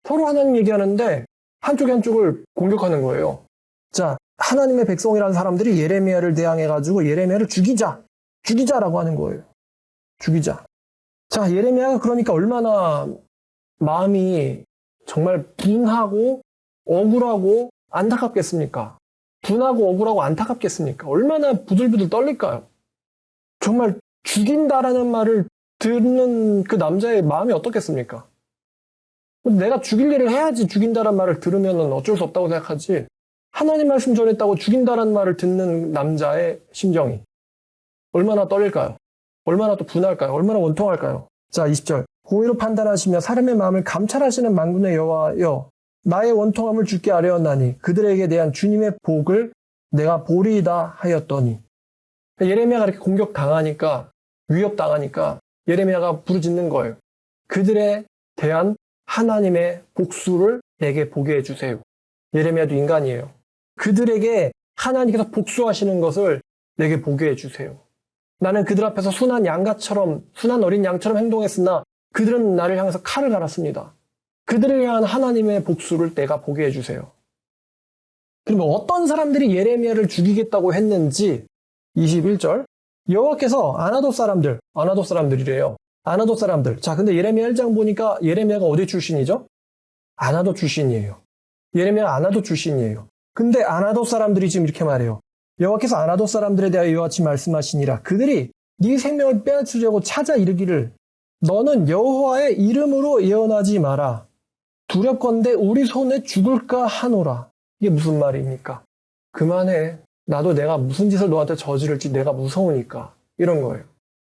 서로 하나님 얘기하는데 한쪽이 한쪽을 공격하는 거예요. 자, 하나님의 백성이라는 사람들이 예레미야를 대항해가지고 예레미야를 죽이자라고 하는 거예요. 죽이자. 자, 예레미야가 그러니까 얼마나 마음이 정말 분하고 억울하고 안타깝겠습니까? 분하고 억울하고 안타깝겠습니까? 얼마나 부들부들 떨릴까요? 정말 죽인다라는 말을 듣는 그 남자의 마음이 어떻겠습니까? 내가 죽일 일을 해야지 죽인다라는 말을 들으면 어쩔 수 없다고 생각하지. 하나님 말씀 전했다고 죽인다라는 말을 듣는 남자의 심정이 얼마나 떨릴까요? 얼마나 또 분할까요? 얼마나 원통할까요? 자, 20절. 공의로 판단하시며 사람의 마음을 감찰하시는 만군의 여호와여, 나의 원통함을 주께 아뢰었나니 그들에게 대한 주님의 복을 내가 보리이다 하였더니. 예레미야가 이렇게 공격당하니까, 위협당하니까 예레미야가 부르짖는 거예요. 그들에 대한 하나님의 복수를 내게 보게 해주세요. 예레미야도 인간이에요. 그들에게 하나님께서 복수하시는 것을 내게 보게 해주세요. 나는 그들 앞에서 순한 양가처럼, 순한 어린 양처럼 행동했으나 그들은 나를 향해서 칼을 갈았습니다. 그들을 향한 하나님의 복수를 내가 보게 해주세요. 그러면 어떤 사람들이 예레미야를 죽이겠다고 했는지 21절 여호와께서 아나돗 사람들이래요. 아나돗 사람들. 자, 근데 예레미야 1장 보니까 예레미야가 어디 출신이죠? 아나돗 출신이에요. 예레미야가 아나돗 출신이에요. 근데 아나돗 사람들이 지금 이렇게 말해요. 여호와께서 아나돗 사람들에 대하여 이와 같이 말씀하시니라. 그들이 네 생명을 빼앗으려고 찾아 이르기를 너는 여호와의 이름으로 예언하지 마라. 두렵건대 우리 손에 죽을까 하노라. 이게 무슨 말입니까? 그만해. 나도 내가 무슨 짓을 너한테 저지를지 내가 무서우니까. 이런 거예요.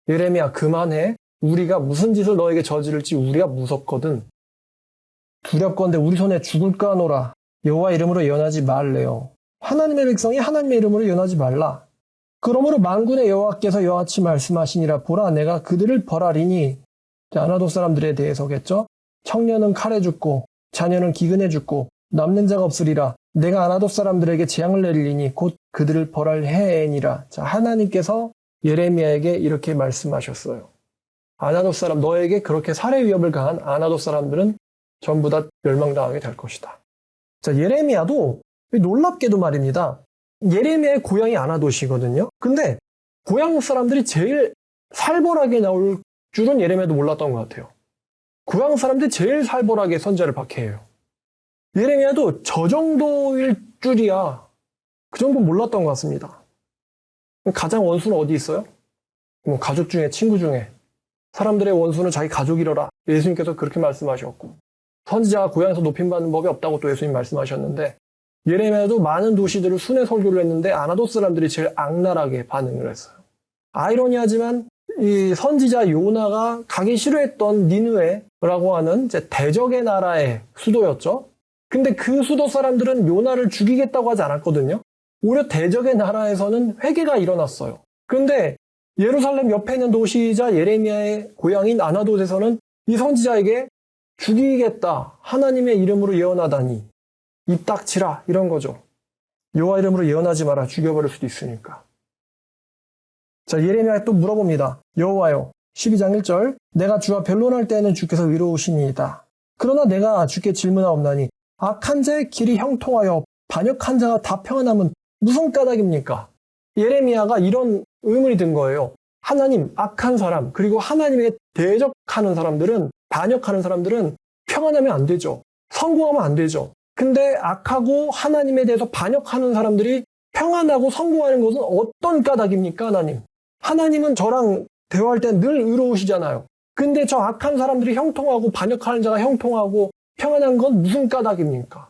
예레미야 그만해. 우리가 무슨 짓을 너에게 저지를지 우리가 무섭거든. 두렵건대 우리 손에 죽을까 하노라. 여호와 이름으로 예언하지 말래요. 하나님의 백성이 하나님의 이름으로 예언하지 말라. 그러므로 만군의 여호와께서 이와 같이 말씀하시니라. 보라 내가 그들을 벌하리니. 아나돗 사람들에 대해서겠죠. 청년은 칼에 죽고 자녀는 기근에 죽고 남는 자가 없으리라. 내가 아나돗 사람들에게 재앙을 내리리니 곧 그들을 벌할 해이니라. 자, 하나님께서 예레미야에게 이렇게 말씀하셨어요. 아나돗 사람, 너에게 그렇게 살해 위협을 가한 아나돗 사람들은 전부 다 멸망당하게 될 것이다. 자, 예레미야도 놀랍게도 말입니다. 예레미야의 고향이 아나돗이거든요. 근데 고향 사람들이 제일 살벌하게 나올 줄은 예레미야도 몰랐던 것 같아요. 고향 사람들이 제일 살벌하게 선지자를 박해해요. 예레미야도 저 정도일 줄이야. 그 정도 몰랐던 것 같습니다. 가장 원수는 어디 있어요? 뭐 가족 중에, 친구 중에. 사람들의 원수는 자기 가족이러라. 예수님께서 그렇게 말씀하셨고 선지자가 고향에서 높임받는 법이 없다고 또 예수님 말씀하셨는데 예레미야도 많은 도시들을 순회 설교를 했는데 아나돗 사람들이 제일 악랄하게 반응을 했어요. 아이러니하지만 이 선지자 요나가 가기 싫어했던 니느웨라고 하는 이제 대적의 나라의 수도였죠. 근데 그 수도 사람들은 요나를 죽이겠다고 하지 않았거든요. 오히려 대적의 나라에서는 회개가 일어났어요. 근데 예루살렘 옆에 있는 도시이자 예레미야의 고향인 아나돗에서는 이 선지자에게 죽이겠다. 하나님의 이름으로 예언하다니. 입 닥치라. 이런 거죠. 여호와 이름으로 예언하지 마라. 죽여버릴 수도 있으니까. 자, 예레미야에 또 물어봅니다. 여호와여, 12장 1절. 내가 주와 변론할 때에는 주께서 위로우시니이다. 그러나 내가 주께 질문하옵나니 악한 자의 길이 형통하여 반역한 자가 다 평안함은 무슨 까닭입니까? 예레미야가 이런 의문이 든 거예요. 하나님, 악한 사람, 그리고 하나님에게 대적하는 사람들은, 반역하는 사람들은 평안하면 안 되죠. 성공하면 안 되죠. 근데 악하고 하나님에 대해서 반역하는 사람들이 평안하고 성공하는 것은 어떤 까닭입니까, 하나님? 하나님은 저랑 대화할 때 늘 의로우시잖아요. 근데 저 악한 사람들이 형통하고 반역하는 자가 형통하고 평안한 건 무슨 까닭입니까?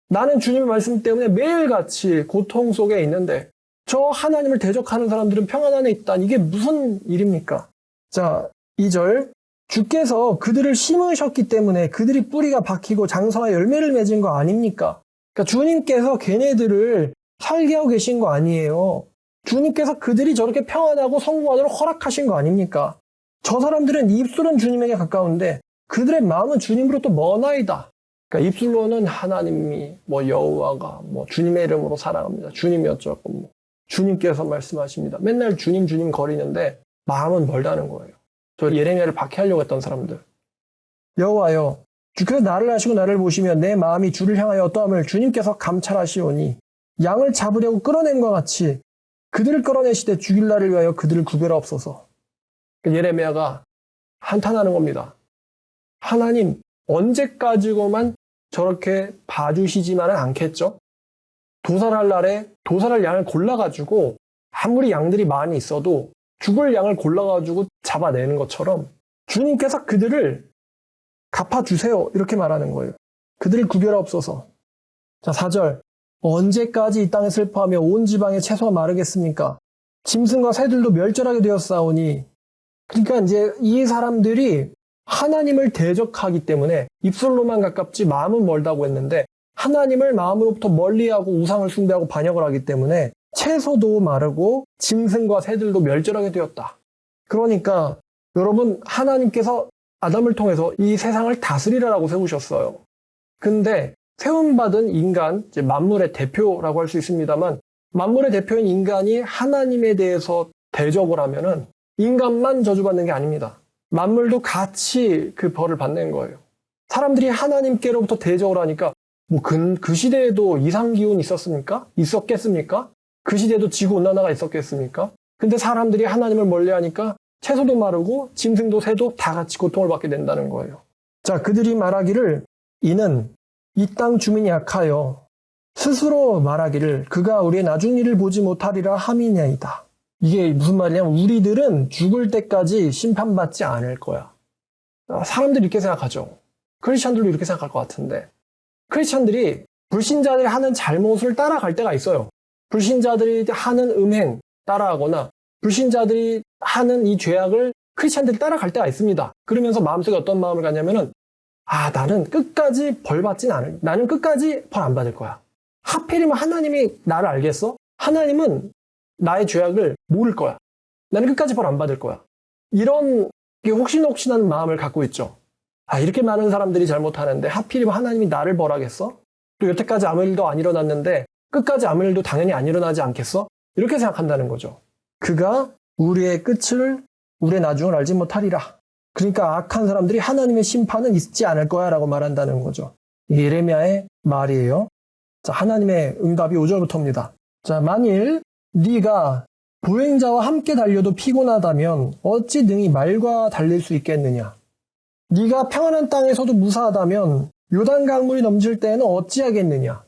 나는 주님의 말씀 때문에 매일같이 고통 속에 있는데 저 하나님을 대적하는 사람들은 평안 안에 있다. 이게 무슨 일입니까? 자, 2절. 주께서 그들을 심으셨기 때문에 그들이 뿌리가 박히고 장성하여 열매를 맺은 거 아닙니까? 그러니까 주님께서 걔네들을 살게 하고 계신 거 아니에요. 주님께서 그들이 저렇게 평안하고 성공하도록 허락하신 거 아닙니까? 저 사람들은 입술은 주님에게 가까운데 그들의 마음은 주님으로부터 먼아이다. 그러니까 입술로는 하나님이 여호와가 주님의 이름으로 사랑합니다. 주님이 어쩌고 주님께서 말씀하십니다. 맨날 주님 주님 거리는데 마음은 멀다는 거예요. 저 예레미야를 박해하려고 했던 사람들. 여호와여, 주께서 나를 아시고 나를 보시며 내 마음이 주를 향하여 어떠함을 주님께서 감찰하시오니 양을 잡으려고 끌어냄과 같이 그들을 끌어내시되 죽일 날을 위하여 그들을 구별하옵소서. 예레미야가 한탄하는 겁니다. 하나님, 언제까지고만 저렇게 봐주시지만은 않겠죠? 도살할 날에 도살할 양을 골라가지고 아무리 양들이 많이 있어도 죽을 양을 골라가지고 잡아내는 것처럼 주님께서 그들을 갚아주세요. 이렇게 말하는 거예요. 그들을 구별하옵소서. 자, 4절. 언제까지 이 땅에 슬퍼하며 온 지방의 채소가 마르겠습니까? 짐승과 새들도 멸절하게 되었사오니. 그러니까 이제 이 사람들이 하나님을 대적하기 때문에 입술로만 가깝지 마음은 멀다고 했는데 하나님을 마음으로부터 멀리하고 우상을 숭배하고 반역을 하기 때문에 채소도 마르고 짐승과 새들도 멸절하게 되었다. 그러니까 여러분, 하나님께서 아담을 통해서 이 세상을 다스리라고 세우셨어요. 근데 세움받은 인간, 이제 만물의 대표라고 할 수 있습니다만 만물의 대표인 인간이 하나님에 대해서 대적을 하면은 인간만 저주받는 게 아닙니다. 만물도 같이 그 벌을 받는 거예요. 사람들이 하나님께로부터 대적을 하니까 뭐 그 시대에도 이상기운이 있었습니까? 있었겠습니까? 그 시대에도 지구온난화가 있었겠습니까? 근데 사람들이 하나님을 멀리하니까 채소도 마르고 짐승도 새도 다 같이 고통을 받게 된다는 거예요. 자, 그들이 말하기를 이는 이 땅 주민이 약하여 스스로 말하기를 그가 우리의 나중 일을 보지 못하리라 함이냐이다. 이게 무슨 말이냐면 우리들은 죽을 때까지 심판받지 않을 거야. 사람들이 이렇게 생각하죠. 크리스찬들도 이렇게 생각할 것 같은데 크리스찬들이 불신자들이 하는 잘못을 따라갈 때가 있어요. 불신자들이 하는 음행 따라하거나 불신자들이 하는 이 죄악을 크리스찬들이 따라갈 때가 있습니다. 그러면서 마음속에 어떤 마음을 갖냐면은 나는 끝까지 나는 끝까지 벌 안 받을 거야. 하필이면 하나님이 나를 알겠어? 하나님은 나의 죄악을 모를 거야. 나는 끝까지 벌 안 받을 거야. 이런 혹신혹신한 마음을 갖고 있죠. 이렇게 많은 사람들이 잘못하는데 하필이면 하나님이 나를 벌하겠어? 또 여태까지 아무 일도 안 일어났는데 끝까지 아무 일도 당연히 안 일어나지 않겠어? 이렇게 생각한다는 거죠. 그가 우리의 나중을 알지 못하리라. 그러니까 악한 사람들이 하나님의 심판은 있지 않을 거야 라고 말한다는 거죠. 이게 예레미야의 말이에요. 자, 하나님의 응답이 5절부터입니다. 자, 만일 네가 보행자와 함께 달려도 피곤하다면 어찌 능히 말과 달릴 수 있겠느냐? 네가 평안한 땅에서도 무사하다면 요단 강물이 넘칠 때에는 어찌하겠느냐?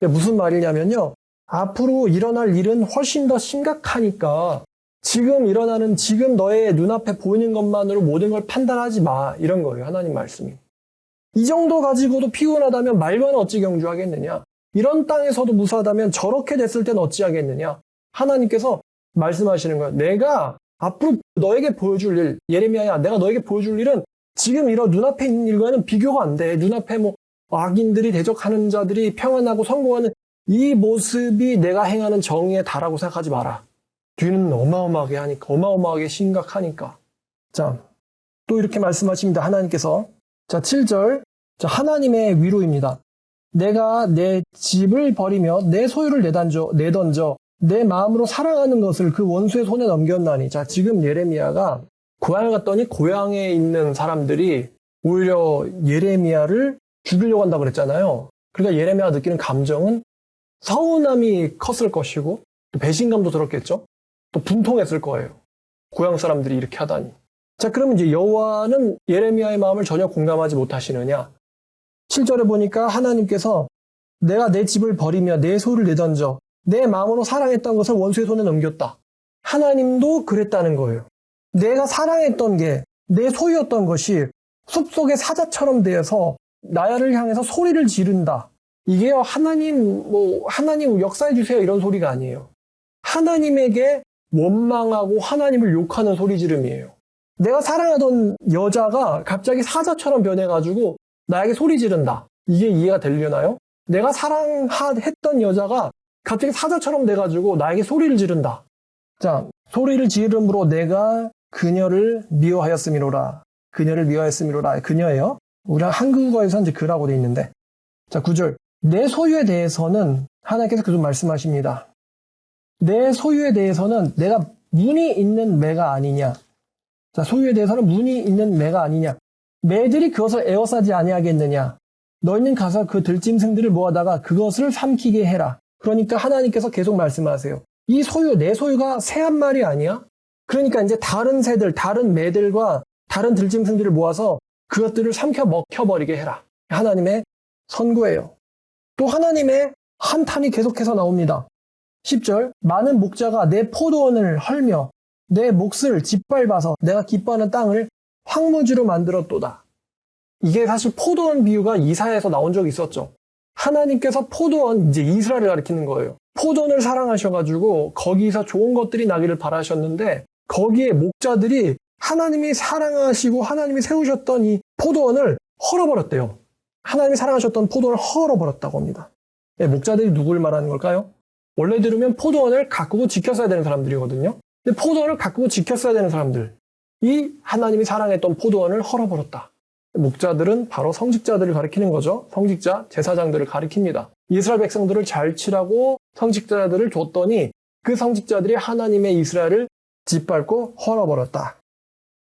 무슨 말이냐면요. 앞으로 일어날 일은 훨씬 더 심각하니까 지금 너의 눈앞에 보이는 것만으로 모든 걸 판단하지 마. 이런 거예요. 하나님 말씀이. 이 정도 가지고도 피곤하다면 말과는 어찌 경주하겠느냐? 이런 땅에서도 무사하다면 저렇게 됐을 땐 어찌하겠느냐? 하나님께서 말씀하시는 거예요. 내가 앞으로 너에게 보여줄 일, 예레미야야, 내가 너에게 보여줄 일은 지금 이런 눈앞에 있는 일과는 비교가 안 돼. 눈앞에 악인들이 대적하는 자들이 평안하고 성공하는 이 모습이 내가 행하는 정의에 다라고 생각하지 마라. 뒤는 어마어마하게 심각하니까. 자, 또 이렇게 말씀하십니다. 하나님께서. 자, 7절. 자, 하나님의 위로입니다. 내가 내 집을 버리며 내 소유를 내던져 내 마음으로 사랑하는 것을 그 원수의 손에 넘겼나니. 자, 지금 예레미야가 고향을 갔더니 고향에 있는 사람들이 오히려 예레미야를 죽이려고 한다고 그랬잖아요. 그러니까 예레미야가 느끼는 감정은 서운함이 컸을 것이고 또 배신감도 들었겠죠. 또 분통했을 거예요. 고향 사람들이 이렇게 하다니. 자, 그러면 이제 여호와는 예레미야의 마음을 전혀 공감하지 못하시느냐? 7절에 보니까 하나님께서 내가 내 집을 버리며 내 소유를 내던져 내 마음으로 사랑했던 것을 원수의 손에 넘겼다. 하나님도 그랬다는 거예요. 내가 사랑했던 게 내 소유였던 것이 숲속의 사자처럼 되어서 나를 향해서 소리를 지른다. 이게요, 하나님 역사해 주세요 이런 소리가 아니에요. 하나님에게 원망하고 하나님을 욕하는 소리 지름이에요. 내가 사랑하던 여자가 갑자기 사자처럼 변해가지고 나에게 소리 지른다. 이게 이해가 되려나요? 내가 사랑했던 여자가 갑자기 사자처럼 돼가지고 나에게 소리를 지른다. 자, 소리를 지름으로 내가 그녀를 미워하였음이로라. 그녀예요. 우리 한국어에서는 이제 그라고 돼 있는데. 자, 9절. 내 소유에 대해서는 하나님께서 계속 말씀하십니다. 내 소유에 대해서는 내가 문이 있는 매가 아니냐. 자, 소유에 대해서는 문이 있는 매가 아니냐. 매들이 그것을 에워싸지 아니하겠느냐. 너희는 가서 그 들짐승들을 모아다가 그것을 삼키게 해라. 그러니까 하나님께서 계속 말씀하세요. 이 소유, 내 소유가 새 한 마리 아니야? 그러니까 이제 다른 새들, 다른 매들과 다른 들짐승들을 모아서 그것들을 삼켜 먹혀버리게 해라. 하나님의 선고예요. 또 하나님의 한탄이 계속해서 나옵니다. 10절. 많은 목자가 내 포도원을 헐며 내 몫을 짓밟아서 내가 기뻐하는 땅을 황무지로 만들었도다. 이게 사실 포도원 비유가 이사야에서 나온 적이 있었죠. 하나님께서 포도원, 이제 이스라엘을 가리키는 거예요. 포도원을 사랑하셔가지고 거기서 좋은 것들이 나기를 바라셨는데 거기에 목자들이 하나님이 사랑하시고 하나님이 세우셨던 이 포도원을 헐어버렸대요. 하나님이 사랑하셨던 포도원을 헐어버렸다고 합니다. 목자들이 누굴 말하는 걸까요? 원래 들으면 포도원을 가꾸고 지켰어야 되는 사람들이거든요. 근데 포도원을 가꾸고 지켰어야 되는 사람들. 이 하나님이 사랑했던 포도원을 헐어버렸다. 목자들은 바로 성직자들을 가리키는 거죠. 성직자, 제사장들을 가리킵니다. 이스라엘 백성들을 잘 치라고 성직자들을 줬더니 그 성직자들이 하나님의 이스라엘을 짓밟고 헐어버렸다.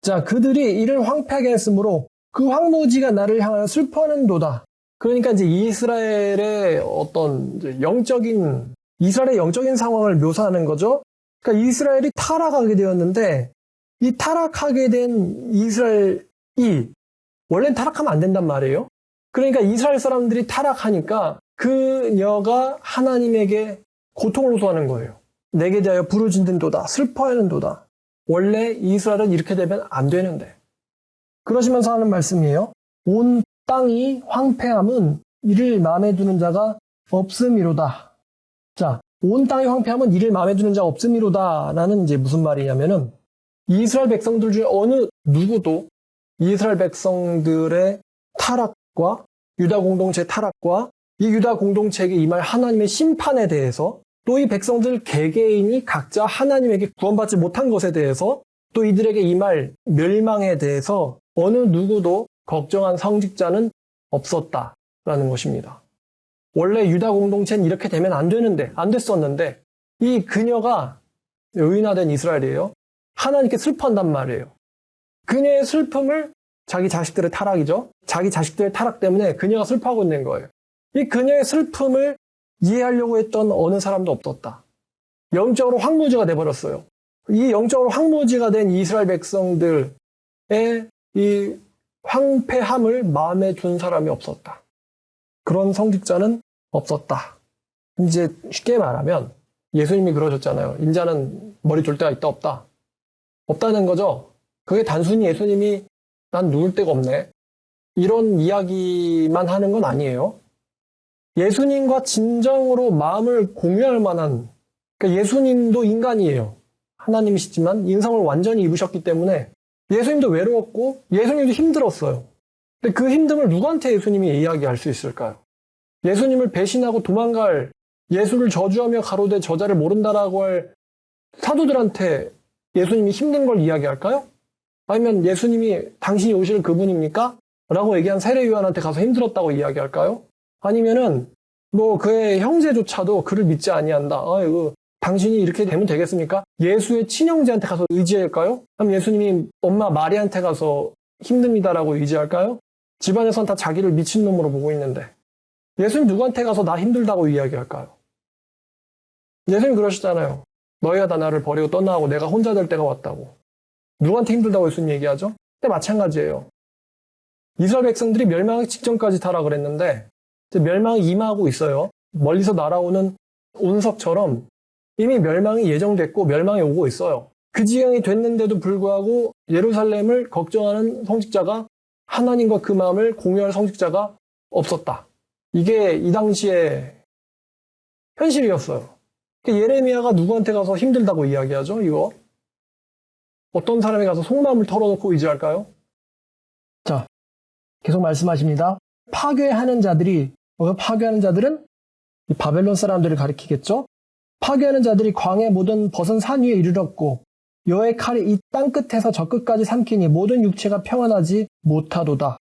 자, 그들이 이를 황폐하게 했으므로 그 황무지가 나를 향하여 슬퍼하는도다. 그러니까 이제 이스라엘의 어떤 이스라엘의 영적인 상황을 묘사하는 거죠. 그러니까 이스라엘이 타락하게 되었는데 이 타락하게 된 이스라엘이 원래는 타락하면 안 된단 말이에요. 그러니까 이스라엘 사람들이 타락하니까 그녀가 하나님에게 고통을 호소하는 거예요. 내게 대하여 부르짖는도다. 슬퍼하는도다. 원래 이스라엘은 이렇게 되면 안 되는데. 그러시면서 하는 말씀이에요. 온 땅이 황폐함은 이를 마음에 두는 자가 없음이로다. 자, 온 땅이 황폐함은 이를 마음에 두는 자가 없음이로다. 라는 이제 무슨 말이냐면은 이스라엘 백성들 중에 어느 누구도 이스라엘 백성들의 타락과 유다 공동체의 타락과 이 유다 공동체에게 임할 하나님의 심판에 대해서 또 이 백성들 개개인이 각자 하나님에게 구원받지 못한 것에 대해서 또 이들에게 임할 멸망에 대해서 어느 누구도 걱정한 성직자는 없었다라는 것입니다. 원래 유다 공동체는 이렇게 되면 안 됐었는데 이 그녀가 의인화된 이스라엘이에요. 하나님께 슬퍼한단 말이에요. 그녀의 슬픔을 자기 자식들의 타락이죠. 자기 자식들의 타락 때문에 그녀가 슬퍼하고 있는 거예요. 이 그녀의 슬픔을 이해하려고 했던 어느 사람도 없었다. 영적으로 황무지가 돼버렸어요. 이 영적으로 황무지가 된 이스라엘 백성들의 이 황폐함을 마음에 둔 사람이 없었다. 그런 성직자는 없었다. 이제 쉽게 말하면 예수님이 그러셨잖아요. 인자는 머리 둘 데가 있다 없다. 없다는 거죠. 그게 단순히 예수님이 난 누울 데가 없네. 이런 이야기만 하는 건 아니에요. 예수님과 진정으로 마음을 공유할 만한, 그러니까 예수님도 인간이에요. 하나님이시지만 인성을 완전히 입으셨기 때문에 예수님도 외로웠고 예수님도 힘들었어요. 근데 그 힘듦을 누구한테 예수님이 이야기할 수 있을까요? 예수님을 배신하고 도망갈, 예수를 저주하며 가로되 저자를 모른다라고 할 사도들한테 예수님이 힘든 걸 이야기할까요? 아니면 예수님이 당신이 오실 그분입니까? 라고 얘기한 세례 요한한테 가서 힘들었다고 이야기할까요? 아니면은 뭐 그의 형제조차도 그를 믿지 아니한다. 아이고 당신이 이렇게 되면 되겠습니까? 예수의 친형제한테 가서 의지할까요? 그럼 예수님이 엄마 마리한테 가서 힘듭니다라고 의지할까요? 집안에선 다 자기를 미친놈으로 보고 있는데 예수님 누구한테 가서 나 힘들다고 이야기할까요? 예수님 그러시잖아요. 너희가 다 나를 버리고 떠나고 내가 혼자 될 때가 왔다고. 누구한테 힘들다고 예수님 얘기하죠? 근데 마찬가지예요. 이스라엘 백성들이 멸망하기 직전까지 타락을 했는데 멸망이 임하고 있어요. 멀리서 날아오는 운석처럼 이미 멸망이 예정됐고 멸망이 오고 있어요. 그 지경이 됐는데도 불구하고 예루살렘을 걱정하는 성직자가 하나님과 그 마음을 공유할 성직자가 없었다. 이게 이 당시의 현실이었어요. 예레미야가 누구한테 가서 힘들다고 이야기하죠? 이거 어떤 사람이 가서 속마음을 털어놓고 의지할까요? 자, 계속 말씀하십니다. 파괴하는 자들은 이 바벨론 사람들을 가리키겠죠? 파괴하는 자들이 광의 모든 벗은 산 위에 이르렀고 여호와의 칼이 이 땅 끝에서 저 끝까지 삼키니 모든 육체가 평안하지 못하도다.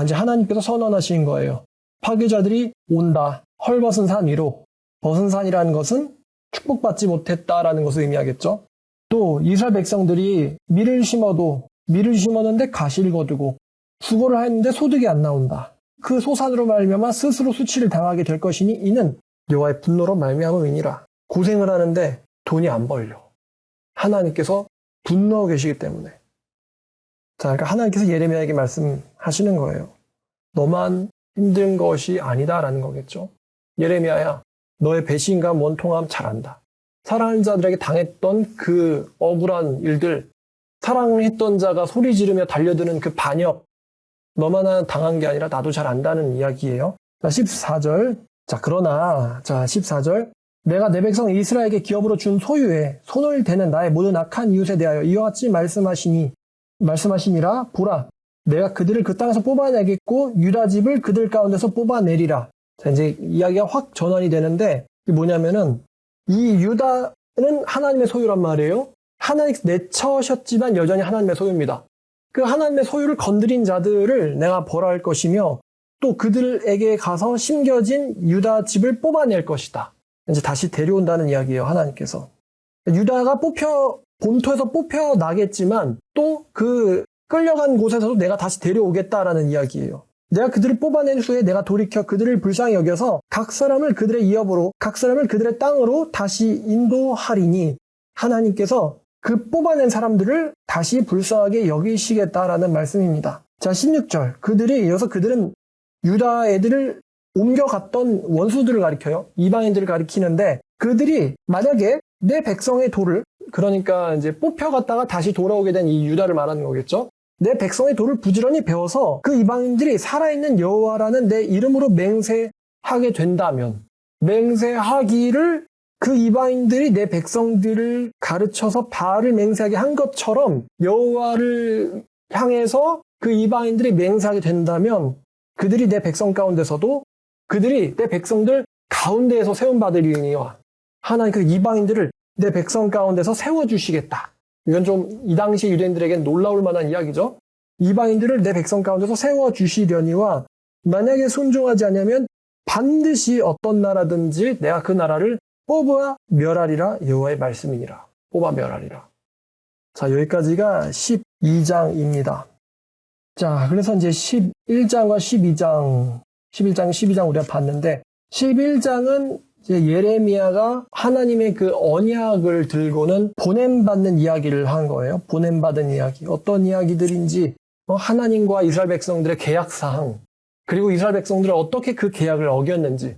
이제 하나님께서 선언하신 거예요. 파괴자들이 온다. 헐벗은 산 위로. 벗은 산이라는 것은 축복받지 못했다라는 것을 의미하겠죠. 또 이스라엘 백성들이 밀을 심었는데 가시를 거두고 수고를 했는데 소득이 안 나온다. 그 소산으로 말미암아 스스로 수치를 당하게 될 것이니 이는 여호와의 분노로 말미암음이니라. 고생을 하는데 돈이 안 벌려. 하나님께서 분노하고 계시기 때문에. 자, 그러니까 하나님께서 예레미야에게 말씀하시는 거예요. 너만 힘든 것이 아니다라는 거겠죠. 예레미야야, 너의 배신감, 원통함 잘 안다. 사랑하는 자들에게 당했던 그 억울한 일들, 사랑했던 자가 소리 지르며 달려드는 그 반역, 너만 당한 게 아니라 나도 잘 안다는 이야기예요. 자, 14절. 그러나 14절. 내가 내 백성 이스라엘에게 기업으로 준 소유에 손을 대는 나의 모든 악한 이웃에 대하여 이와 같이 말씀하시니라. 보라, 내가 그들을 그 땅에서 뽑아내겠고 유다 집을 그들 가운데서 뽑아내리라. 자, 이제 이야기가 확 전환이 되는데 이게 뭐냐면은 이 유다는 하나님의 소유란 말이에요. 하나님께서 내쳐셨지만 여전히 하나님의 소유입니다. 그 하나님의 소유를 건드린 자들을 내가 벌할 것이며 또 그들에게 가서 심겨진 유다 집을 뽑아낼 것이다. 이제 다시 데려온다는 이야기예요, 하나님께서. 유다가 본토에서 뽑혀 나겠지만 또 그 끌려간 곳에서도 내가 다시 데려오겠다라는 이야기예요. 내가 그들을 뽑아낸 후에 내가 돌이켜 그들을 불쌍히 여겨서 각 사람을 그들의 이업으로, 각 사람을 그들의 땅으로 다시 인도하리니 하나님께서 그 뽑아낸 사람들을 다시 불쌍하게 여기시겠다라는 말씀입니다. 자, 16절. 여기서 그들은 유다 애들을 옮겨갔던 원수들을 가리켜요. 이방인들을 가리키는데 그들이 만약에 내 백성의 돌을, 그러니까 이제 뽑혀갔다가 다시 돌아오게 된 이 유다를 말하는 거겠죠. 내 백성의 돌을 부지런히 배워서 그 이방인들이 살아있는 여호와라는 내 이름으로 맹세하게 된다면, 맹세하기를 그 이방인들이 내 백성들을 가르쳐서 바알을 맹세하게 한 것처럼 여호와를 향해서 그 이방인들이 맹세하게 된다면 그들이 내 백성 가운데서도 그들이 내 백성들 가운데에서 세움받으리니와 하나님 그 이방인들을 내 백성 가운데서 세워주시겠다. 이건 좀 이 당시 유대인들에겐 놀라울 만한 이야기죠. 이방인들을 내 백성 가운데서 세워주시려니와 만약에 순종하지 않으면 반드시 어떤 나라든지 내가 그 나라를 뽑아 멸하리라 여호와의 말씀이니라. 뽑아 멸하리라. 자, 여기까지가 12장입니다. 자, 그래서 이제 11장과 12장 우리가 봤는데 11장은 이제 예레미야가 하나님의 그 언약을 들고는 보냄받는 이야기를 한 거예요. 보냄받은 이야기. 어떤 이야기들인지 하나님과 이스라엘 백성들의 계약사항, 그리고 이스라엘 백성들은 어떻게 그 계약을 어겼는지,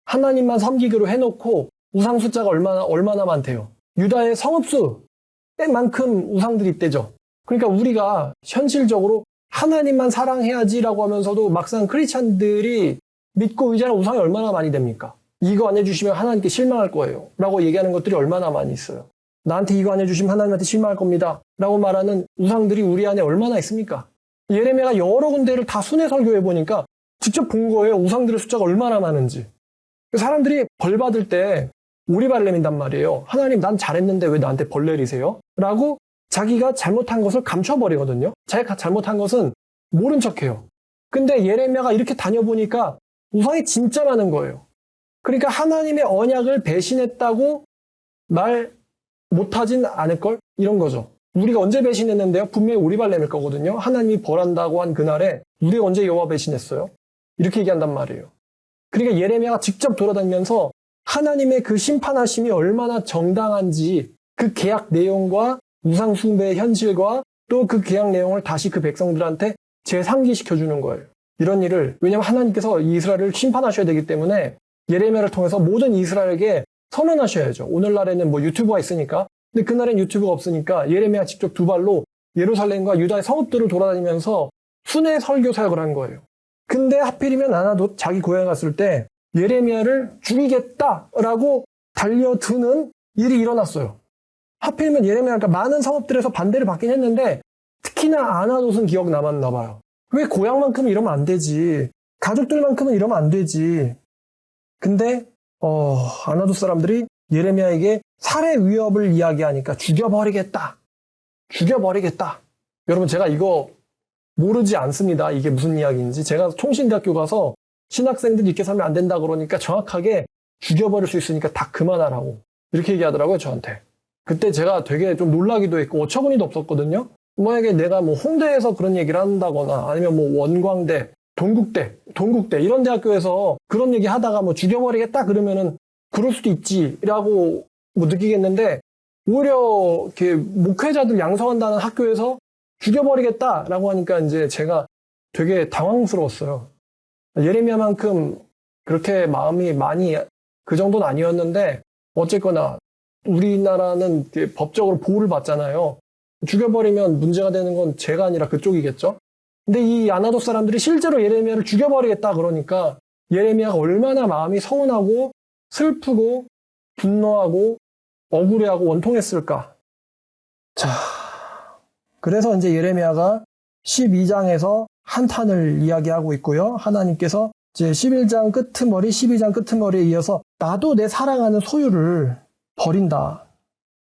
하나님만 섬기기로 해놓고 우상 숫자가 얼마나 많대요. 유다의 성읍수만큼 우상들이 있대죠. 그러니까 우리가 현실적으로 하나님만 사랑해야지라고 하면서도 막상 크리스찬들이 믿고 의지하는 우상이 얼마나 많이 됩니까? 이거 안 해주시면 하나님께 실망할 거예요 라고 얘기하는 것들이 얼마나 많이 있어요. 나한테 이거 안 해주시면 하나님한테 실망할 겁니다 라고 말하는 우상들이 우리 안에 얼마나 있습니까? 예레미야가 여러 군데를 다 순회 설교해보니까 직접 본 거예요. 우상들의 숫자가 얼마나 많은지. 사람들이 벌 받을 때 오리발을 내민단 말이에요. 하나님, 난 잘했는데 왜 나한테 벌 내리세요? 라고 자기가 잘못한 것을 감춰버리거든요. 자기가 잘못한 것은 모른 척해요. 근데 예레미야가 이렇게 다녀보니까 우상이 진짜 많은 거예요. 그러니까 하나님의 언약을 배신했다고 말 못하진 않을걸? 이런 거죠. 우리가 언제 배신했는데요? 분명히 오리발 내밀 거거든요. 하나님이 벌한다고 한 그날에 우리가 언제 여호와 배신했어요? 이렇게 얘기한단 말이에요. 그러니까 예레미야가 직접 돌아다니면서 하나님의 그 심판하심이 얼마나 정당한지 그 계약 내용과 우상 숭배의 현실과 또 그 계약 내용을 다시 그 백성들한테 재상기시켜주는 거예요. 이런 일을, 왜냐하면 하나님께서 이스라엘을 심판하셔야 되기 때문에 예레미야를 통해서 모든 이스라엘에게 선언하셔야죠. 오늘날에는 뭐 유튜브가 있으니까. 근데 그날엔 유튜브가 없으니까 예레미야 직접 두 발로 예루살렘과 유다의 성읍들을 돌아다니면서 순회 설교 사역을 한 거예요. 근데 하필이면 아나도 자기 고향에 갔을 때 예레미야를 죽이겠다라고 달려드는 일이 일어났어요. 하필이면 예레미야가 많은 성읍들에서 반대를 받긴 했는데 특히나 아나돗은 기억 남았나 봐요. 왜 고향만큼은 이러면 안 되지. 가족들만큼은 이러면 안 되지. 근데 아나돗 사람들이 예레미야에게 살해 위협을 이야기하니까 죽여버리겠다. 여러분, 제가 이거 모르지 않습니다. 이게 무슨 이야기인지. 제가 총신대학교 가서 신학생들이 이렇게 살면 안 된다 그러니까 정확하게 죽여버릴 수 있으니까 다 그만하라고 이렇게 얘기하더라고요, 저한테. 그때 제가 되게 좀 놀라기도 했고 어처구니도 없었거든요. 만약에 내가 뭐 홍대에서 그런 얘기를 한다거나 아니면 뭐 원광대, 동국대 이런 대학교에서 그런 얘기 하다가 뭐 죽여버리겠다 그러면은 그럴 수도 있지라고 뭐 느끼겠는데, 오히려 이렇게 목회자들 양성한다는 학교에서 죽여버리겠다라고 하니까 이제 제가 되게 당황스러웠어요. 예레미야만큼 그렇게 마음이 많이 그 정도는 아니었는데 어쨌거나 우리나라는 법적으로 보호를 받잖아요. 죽여버리면 문제가 되는 건 제가 아니라 그쪽이겠죠. 근데 이 아나돗 사람들이 실제로 예레미야를 죽여버리겠다 그러니까 예레미야가 얼마나 마음이 서운하고 슬프고 분노하고 억울해하고 원통했을까. 자, 그래서 이제 예레미야가 12장에서 한탄을 이야기하고 있고요. 하나님께서 이제 11장 끄트머리, 12장 끄트머리에 이어서 나도 내 사랑하는 소유를 버린다.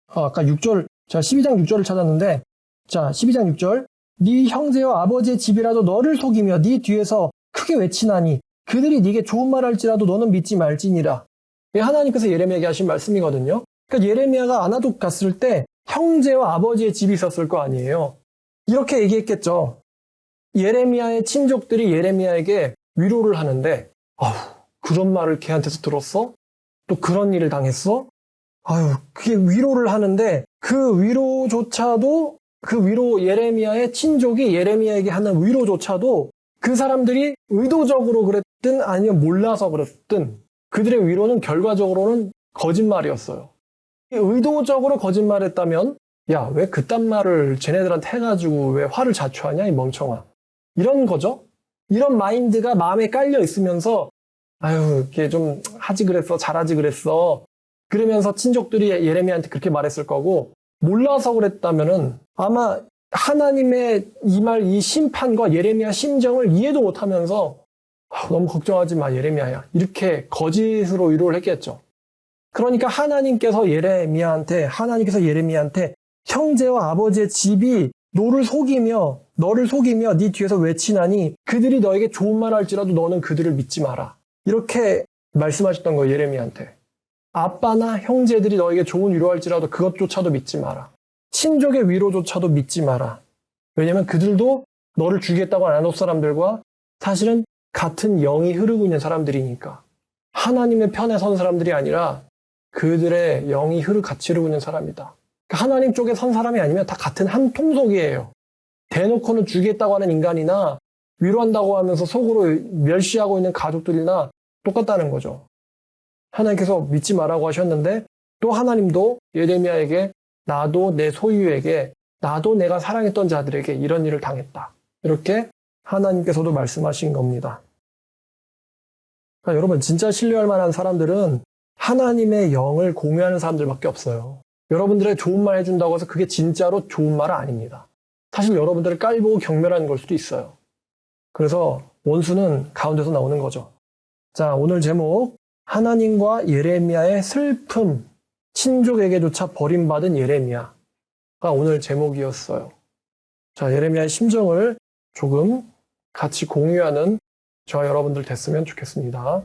아까 6절, 자, 12장 6절을 찾았는데, 자, 12장 6절. 네 형제와 아버지의 집이라도 너를 속이며 네 뒤에서 크게 외치나니 그들이 네게 좋은 말 할지라도 너는 믿지 말지니라. 하나님께서 예레미야에게 하신 말씀이거든요. 그러니까 예레미야가 아나독 갔을 때 형제와 아버지의 집이 있었을 거 아니에요. 이렇게 얘기했겠죠. 예레미야의 친족들이 예레미야에게 위로를 하는데 아우, 그런 말을 걔한테서 들었어? 또 그런 일을 당했어? 아유, 그게 위로를 하는데 그 위로조차도 그 위로 예레미야의 친족이 예레미야에게 하는 위로조차도 그 사람들이 의도적으로 그랬든 아니면 몰라서 그랬든 그들의 위로는 결과적으로는 거짓말이었어요. 의도적으로 거짓말했다면 야, 왜 그딴 말을 쟤네들한테 해가지고 왜 화를 자초하냐 이 멍청아. 이런 거죠. 이런 마인드가 마음에 깔려 있으면서 아유, 이게 좀 하지 그랬어, 잘하지 그랬어. 그러면서 친족들이 예레미야한테 그렇게 말했을 거고 몰라서 그랬다면은 아마 하나님의 이 심판과 예레미야 심정을 이해도 못하면서 너무 걱정하지 마 예레미야야 이렇게 거짓으로 위로를 했겠죠. 그러니까 하나님께서 예레미야한테 형제와 아버지의 집이 너를 속이며 네 뒤에서 외치나니 그들이 너에게 좋은 말 할지라도 너는 그들을 믿지 마라. 이렇게 말씀하셨던 거예요, 예레미야한테. 아빠나 형제들이 너에게 좋은 위로할지라도 그것조차도 믿지 마라. 친족의 위로조차도 믿지 마라. 왜냐면 그들도 너를 죽이겠다고 아나독 사람들과 사실은 같은 영이 흐르고 있는 사람들이니까. 하나님의 편에 선 사람들이 아니라 그들의 영이 같이 흐르고 있는 사람이다. 하나님 쪽에 선 사람이 아니면 다 같은 한 통속이에요. 대놓고는 죽이겠다고 하는 인간이나 위로한다고 하면서 속으로 멸시하고 있는 가족들이나 똑같다는 거죠. 하나님께서 믿지 말라고 하셨는데 또 하나님도 예레미야에게 나도 내 소유에게 나도 내가 사랑했던 자들에게 이런 일을 당했다. 이렇게 하나님께서도 말씀하신 겁니다. 그러니까 여러분 진짜 신뢰할 만한 사람들은 하나님의 영을 공유하는 사람들밖에 없어요. 여러분들의 좋은 말 해준다고 해서 그게 진짜로 좋은 말은 아닙니다. 사실 여러분들을 깔보고 경멸하는 걸 수도 있어요. 그래서 원수는 가운데서 나오는 거죠. 자, 오늘 제목 하나님과 예레미야의 슬픔, 친족에게조차 버림받은 예레미야가 오늘 제목이었어요. 자, 예레미야의 심정을 조금 같이 공유하는 저와 여러분들 됐으면 좋겠습니다.